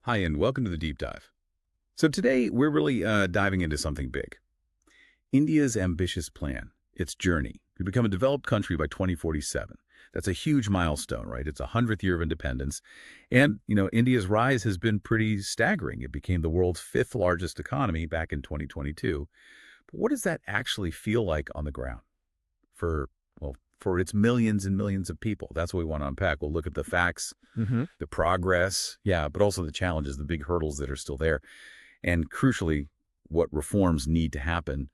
Hi, and welcome to the deep dive. So today we're really diving into something big. India's ambitious plan, its journey to become a developed country by 2047. That's a huge milestone, right? It's a 100th year of independence. And, India's rise has been pretty staggering. It became the world's fifth largest economy back in 2022. But what does that actually feel like on the ground for, well, for its millions and millions of people? That's what we want to unpack. We'll look at the facts, hmm the progress, yeah, but also the challenges, the big hurdles that are still there, and crucially, what reforms need to happen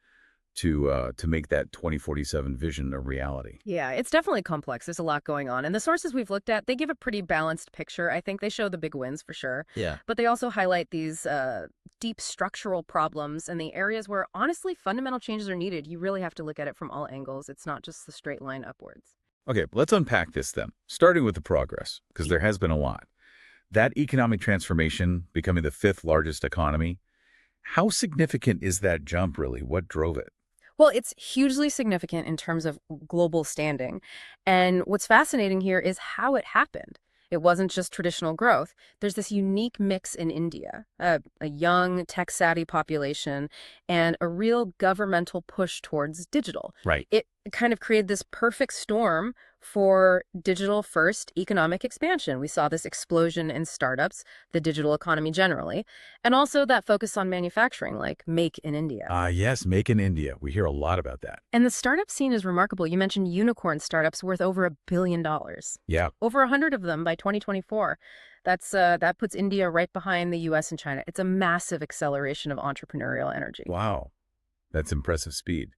to make that 2047 vision a reality. Yeah, it's definitely complex. There's a lot going on. And the sources we've looked at, they give a pretty balanced picture. I think they show the big wins for sure. Yeah. But they also highlight these deep structural problems and the areas where, honestly, fundamental changes are needed. You really have to look at it from all angles. It's not just the straight line upwards. Okay, let's unpack this then, starting with the progress, because there has been a lot. That economic transformation, becoming the fifth largest economy, how significant is that jump really? What drove it? Well, it's hugely significant in terms of global standing. And what's fascinating here is how it happened. It wasn't just traditional growth. There's this unique mix in India, a young, tech-savvy population, and a real governmental push towards digital. Right. It kind of created this perfect storm for digital-first economic expansion. We saw this explosion in startups, the digital economy generally, and also that focus on manufacturing, like Make in India. Yes, Make in India. We hear a lot about that. And the startup scene is remarkable. You mentioned unicorn startups worth over $1 billion. Yeah. Over 100 of them by 2024. That puts India right behind the US and China. It's a massive acceleration of entrepreneurial energy. Wow. That's impressive speed.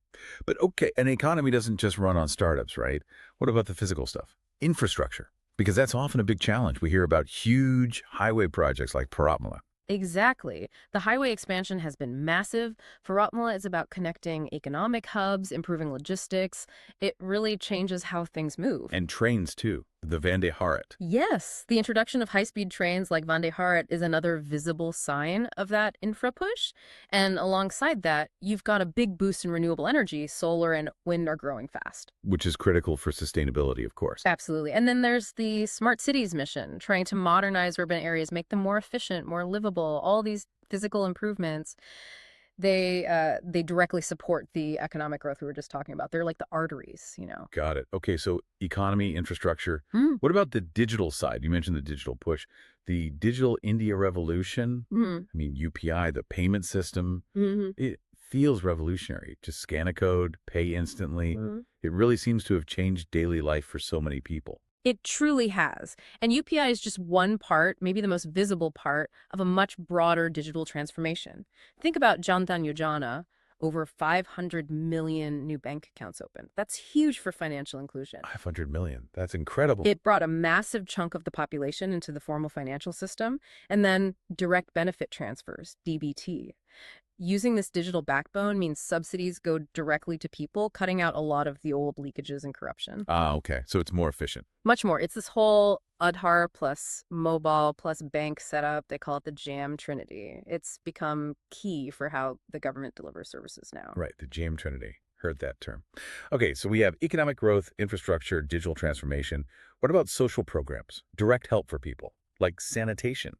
But okay, an economy doesn't just run on startups, right? What about the physical stuff? Infrastructure. Because that's often a big challenge. We hear about huge highway projects like Paratmala. Exactly. The highway expansion has been massive. Faratmala is about connecting economic hubs, improving logistics. It really changes how things move. And trains, too. The Vande Bharat. Yes, the introduction of high-speed trains like Vande Bharat is another visible sign of that infra push. And alongside that, you've got a big boost in renewable energy. Solar and wind are growing fast. Which is critical for sustainability, of course. Absolutely. And then there's the Smart Cities mission, trying to modernize urban areas, make them more efficient, more livable, all these physical improvements. They directly support the economic growth we were just talking about. They're like the arteries. Got it. Okay, so economy, infrastructure. Mm. What about the digital side? You mentioned the digital push. The Digital India Revolution, Mm. I mean, UPI, the payment system, hmm it feels revolutionary. Just scan a code, pay instantly. hmm It really seems to have changed daily life for so many people. It truly has. And UPI is just one part, maybe the most visible part, of a much broader digital transformation. Think about Jan Dhan Yojana, over 500 million new bank accounts opened. That's huge for financial inclusion. 500 million. That's incredible. It brought a massive chunk of the population into the formal financial system, and then direct benefit transfers, DBT. Using this digital backbone means subsidies go directly to people, cutting out a lot of the old leakages and corruption. Okay. So it's more efficient. Much more. It's this whole Aadhaar plus mobile plus bank setup. They call it the Jam Trinity. It's become key for how the government delivers services now. Right. The Jam Trinity. Heard that term. Okay. So we have economic growth, infrastructure, digital transformation. What about social programs? Direct help for people, like sanitation.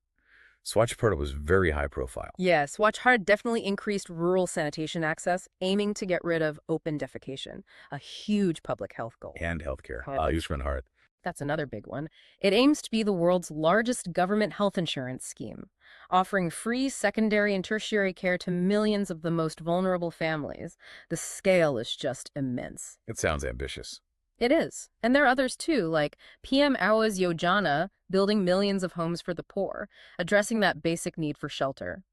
Swachh Bharat was very high profile. Yes, Swachh Bharat definitely increased rural sanitation access, aiming to get rid of open defecation, a huge public health goal. And healthcare. Correct. Ayushman Bharat. That's another big one. It aims to be the world's largest government health insurance scheme, offering free secondary and tertiary care to millions of the most vulnerable families. The scale is just immense. It sounds ambitious. It is. And there are others too, like PM Awas Yojana, building millions of homes for the poor, addressing that basic need for shelter.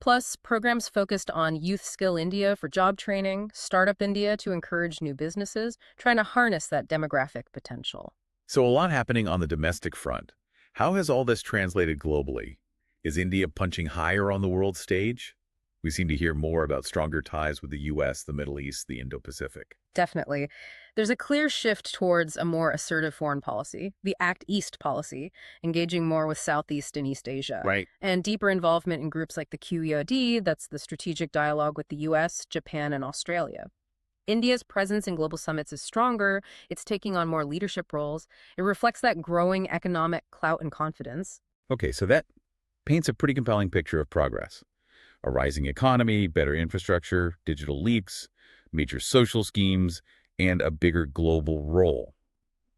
Plus, programs focused on Youth Skill India for job training, Startup India to encourage new businesses, trying to harness that demographic potential. So a lot happening on the domestic front. How has all this translated globally? Is India punching higher on the world stage? We seem to hear more about stronger ties with the U.S., the Middle East, the Indo-Pacific. Definitely. There's a clear shift towards a more assertive foreign policy, the Act East policy, engaging more with Southeast and East Asia. Right. And deeper involvement in groups like the QEOD, that's the Strategic Dialogue with the US, Japan, and Australia. India's presence in global summits is stronger. It's taking on more leadership roles. It reflects that growing economic clout and confidence. Okay, so that paints a pretty compelling picture of progress. A rising economy, better infrastructure, digital leaks, major social schemes, and a bigger global role.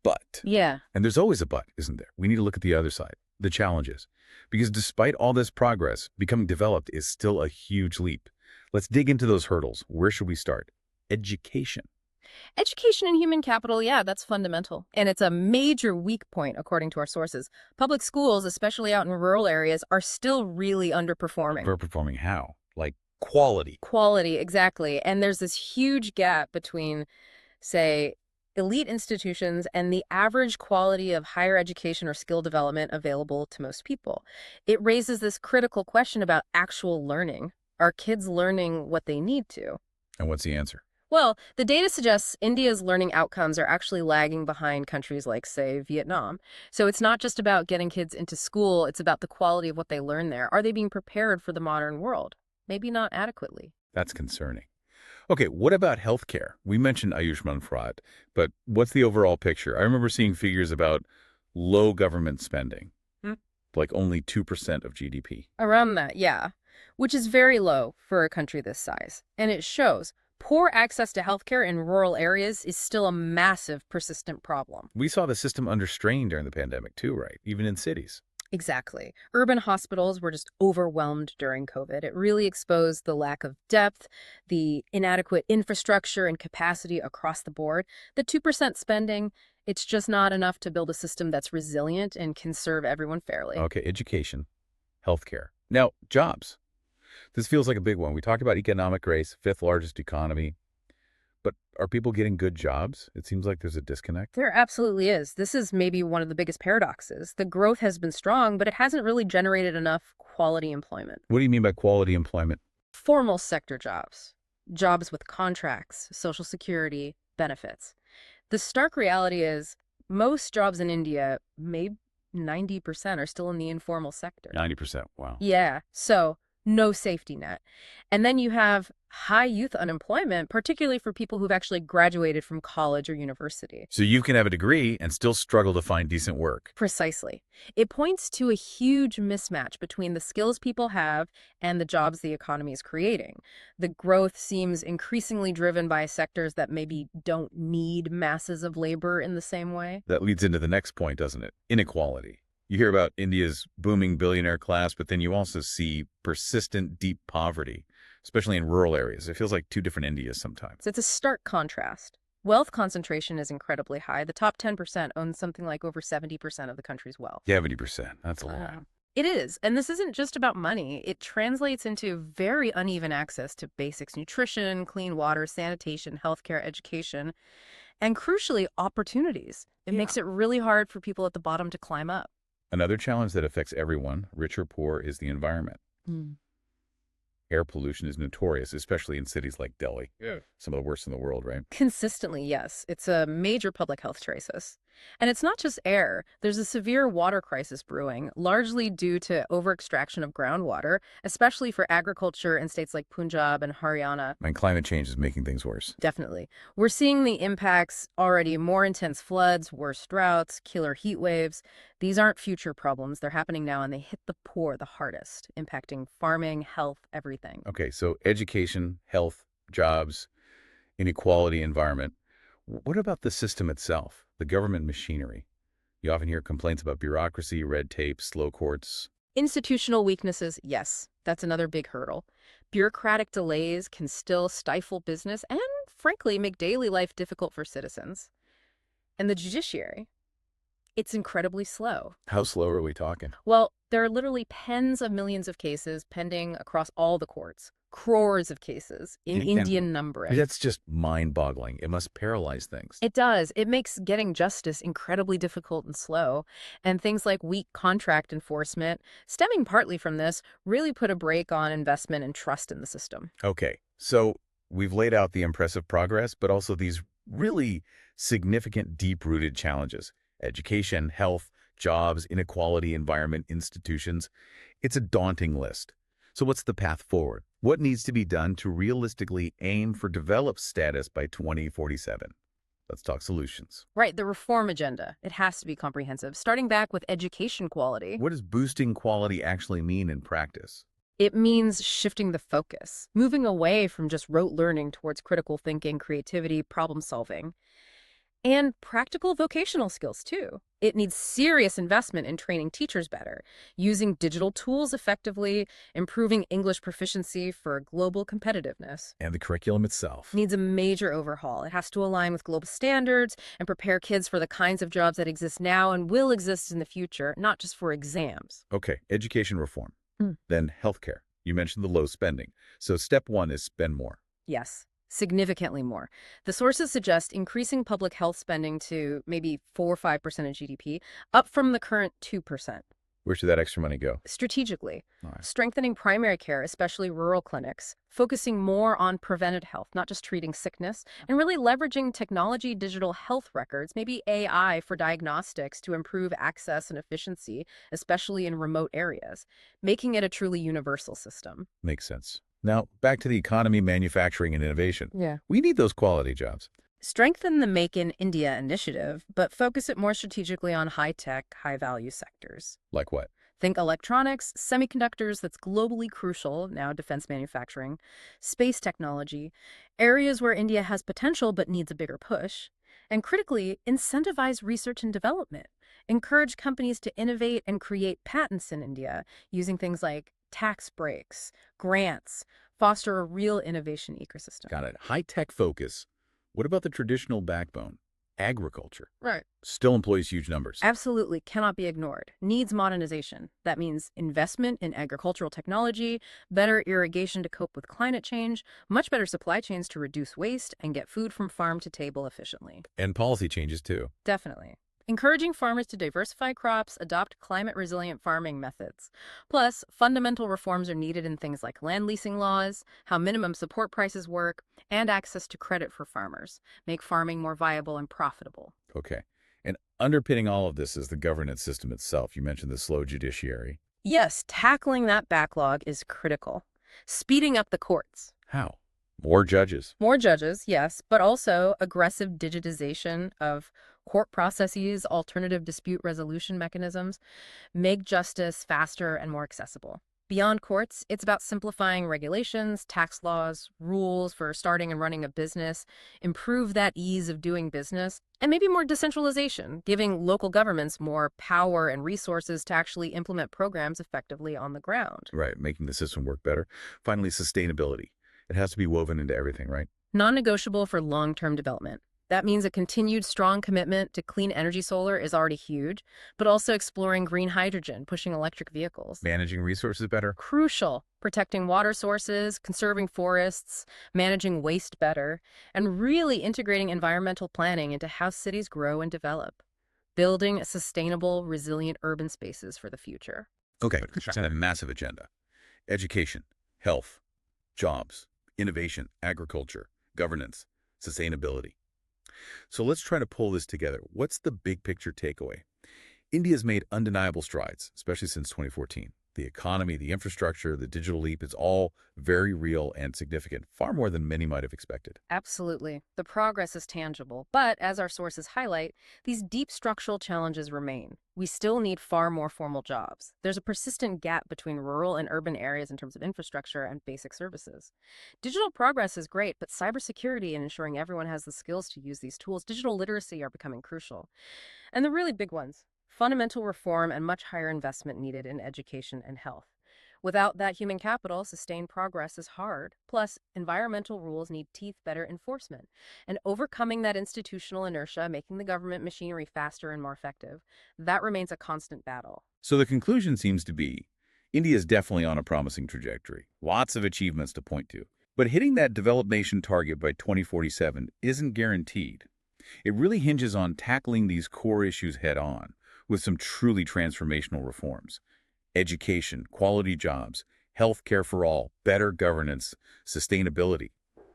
But, Yeah. and there's always a but, isn't there? We need to look at the other side, the challenges. Because despite all this progress, becoming developed is still a huge leap. Let's dig into those hurdles. Where should we start? Education. Education and human capital, yeah, that's fundamental. And it's a major weak point, according to our sources. Public schools, especially out in rural areas, are still really underperforming. Underperforming how? Like quality. Quality, exactly. And there's this huge gap between, say, elite institutions and the average quality of higher education or skill development available to most people. It raises this critical question about actual learning. Are kids learning what they need to? And what's the answer? Well, the data suggests India's learning outcomes are actually lagging behind countries like, say, Vietnam. So it's not just about getting kids into school, it's about the quality of what they learn there. Are they being prepared for the modern world? Maybe not adequately. That's concerning. Okay, what about healthcare? We mentioned Ayushman fraud, but what's the overall picture? I remember seeing figures about low government spending, like only 2% of GDP. Around that, yeah. Which is very low for a country this size. And it shows poor access to healthcare in rural areas is still a massive, persistent problem. We saw the system under strain during the pandemic too, right? Even in cities. Exactly. Urban hospitals were just overwhelmed during COVID. It really exposed the lack of depth, the inadequate infrastructure and capacity across the board. The 2% spending, it's just not enough to build a system that's resilient and can serve everyone fairly. Okay, education, healthcare. Now, jobs. This feels like a big one. We talked about economic race, fifth largest economy. But are people getting good jobs? It seems like there's a disconnect. There absolutely is. This is maybe one of the biggest paradoxes. The growth has been strong, but it hasn't really generated enough quality employment. What do you mean by quality employment? Formal sector jobs, jobs with contracts, social security, benefits. The stark reality is most jobs in India, maybe 90%, are still in the informal sector. 90%, wow. Yeah, so no safety net. And then you have high youth unemployment, particularly for people who've actually graduated from college or university. So you can have a degree and still struggle to find decent work. Precisely. It points to a huge mismatch between the skills people have and the jobs the economy is creating. The growth seems increasingly driven by sectors that maybe don't need masses of labor in the same way. That leads into the next point, doesn't it? Inequality. You hear about India's booming billionaire class, but then you also see persistent deep poverty, especially in rural areas. It feels like two different Indias sometimes. So it's a stark contrast. Wealth concentration is incredibly high. The top 10% owns something like over 70% of the country's wealth. 70%. That's a lot. It is. And this isn't just about money. It translates into very uneven access to basics: nutrition, clean water, sanitation, healthcare, education, and crucially, opportunities. It makes it really hard for people at the bottom to climb up. Another challenge that affects everyone, rich or poor, is the environment. Air pollution is notorious, especially in cities like Delhi. Yeah. Some of the worst in the world, right? Consistently, yes. It's a major public health crisis. And it's not just air. There's a severe water crisis brewing, largely due to over-extraction of groundwater, especially for agriculture in states like Punjab and Haryana. And climate change is making things worse. Definitely. We're seeing the impacts already: more intense floods, worse droughts, killer heat waves. These aren't future problems. They're happening now, and they hit the poor the hardest, impacting farming, health, everything. Okay, so education, health, jobs, inequality, environment. What about the system itself, the government machinery? You often hear complaints about bureaucracy, red tape, slow courts. Institutional weaknesses, yes, that's another big hurdle. Bureaucratic delays can still stifle business and, frankly, make daily life difficult for citizens. And the judiciary, it's incredibly slow. How slow are we talking? Well, there are literally tens of millions of cases pending across all the courts. Crores of cases in Indian numbering. That's just mind-boggling. It must paralyze things. It does. It makes getting justice incredibly difficult and slow. And things like weak contract enforcement, stemming partly from this, really put a brake on investment and trust in the system. Okay, so we've laid out the impressive progress, but also these really significant, deep-rooted challenges. Education, health, jobs, inequality, environment, institutions. It's a daunting list. So what's the path forward? What needs to be done to realistically aim for developed status by 2047? Let's talk solutions. Right, the reform agenda. It has to be comprehensive, starting back with education quality. What does boosting quality actually mean in practice? It means shifting the focus, moving away from just rote learning towards critical thinking, creativity, problem solving, and practical vocational skills too. It needs serious investment in training teachers better, using digital tools effectively, improving English proficiency for global competitiveness. And the curriculum itself. Needs a major overhaul. It has to align with global standards and prepare kids for the kinds of jobs that exist now and will exist in the future, not just for exams. Okay, education reform. Mm. Then healthcare. You mentioned the low spending. So step one is spend more. Yes, significantly more. The sources suggest increasing public health spending to maybe 4 or 5% of GDP, up from the current 2%. Where should that extra money go? Strategically, All right. strengthening primary care, especially rural clinics, focusing more on preventive health, not just treating sickness, and really leveraging technology, digital health records, maybe AI for diagnostics to improve access and efficiency, especially in remote areas, making it a truly universal system. Makes sense. Now, back to the economy, manufacturing, and innovation. Yeah. We need those quality jobs. Strengthen the Make in India initiative, but focus it more strategically on high-tech, high-value sectors. Like what? Think electronics, semiconductors, that's globally crucial, now defense manufacturing, space technology, areas where India has potential but needs a bigger push, and critically, incentivize research and development. Encourage companies to innovate and create patents in India using things like tax breaks, grants, foster a real innovation ecosystem. Got it. High-tech focus. What about the traditional backbone? Agriculture. Right. Still employs huge numbers. Absolutely cannot be ignored. Needs modernization. That means investment in agricultural technology, better irrigation to cope with climate change, much better supply chains to reduce waste and get food from farm to table efficiently. And policy changes, too. Definitely. Encouraging farmers to diversify crops, adopt climate-resilient farming methods. Plus, fundamental reforms are needed in things like land leasing laws, how minimum support prices work, and access to credit for farmers. Make farming more viable and profitable. Okay. And underpinning all of this is the governance system itself. You mentioned the slow judiciary. Yes, tackling that backlog is critical. Speeding up the courts. How? More judges. More judges, yes, but also aggressive digitization of court processes, alternative dispute resolution mechanisms, make justice faster and more accessible. Beyond courts, it's about simplifying regulations, tax laws, rules for starting and running a business, improve that ease of doing business, and maybe more decentralization, giving local governments more power and resources to actually implement programs effectively on the ground. Right, making the system work better. Finally, sustainability. It has to be woven into everything, right? Non-negotiable for long-term development. That means a continued strong commitment to clean energy. Solar is already huge, but also exploring green hydrogen, pushing electric vehicles. Managing resources better. Crucial. Protecting water sources, conserving forests, managing waste better, and really integrating environmental planning into how cities grow and develop. Building sustainable, resilient urban spaces for the future. Okay, it's a massive agenda. Education, health, jobs, innovation, agriculture, governance, sustainability. So let's try to pull this together. What's the big picture takeaway? India's made undeniable strides, especially since 2014. The economy, the infrastructure, the digital leap, it's all very real and significant, far more than many might have expected. Absolutely. The progress is tangible, but as our sources highlight, these deep structural challenges remain. We still need far more formal jobs. There's a persistent gap between rural and urban areas in terms of infrastructure and basic services. Digital progress is great, but cybersecurity and ensuring everyone has the skills to use these tools, digital literacy, are becoming crucial. And the really big ones: fundamental reform and much higher investment needed in education and health. Without that human capital, sustained progress is hard. Plus, environmental rules need teeth, better enforcement. And overcoming that institutional inertia, making the government machinery faster and more effective, that remains a constant battle. So the conclusion seems to be, India is definitely on a promising trajectory. Lots of achievements to point to. But hitting that developed nation target by 2047 isn't guaranteed. It really hinges on tackling these core issues head on, with some truly transformational reforms. Education, quality jobs, health care for all, better governance, sustainability.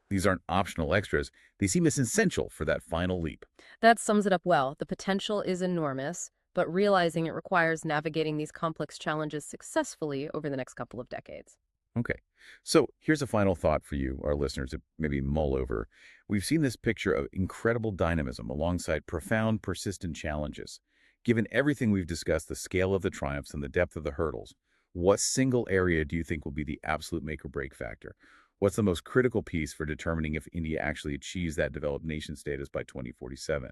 These aren't optional extras. They seem as essential for that final leap. That sums it up well. The potential is enormous, but realizing it requires navigating these complex challenges successfully over the next couple of decades. Okay. So here's a final thought for you, our listeners, to maybe mull over. We've seen this picture of incredible dynamism alongside profound, persistent challenges. Given everything we've discussed, the scale of the triumphs and the depth of the hurdles, what single area do you think will be the absolute make or break factor? What's the most critical piece for determining if India actually achieves that developed nation status by 2047?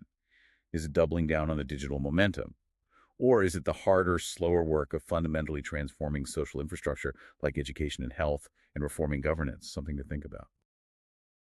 Is it doubling down on the digital momentum? Or is it the harder, slower work of fundamentally transforming social infrastructure like education and health and reforming governance? Something to think about.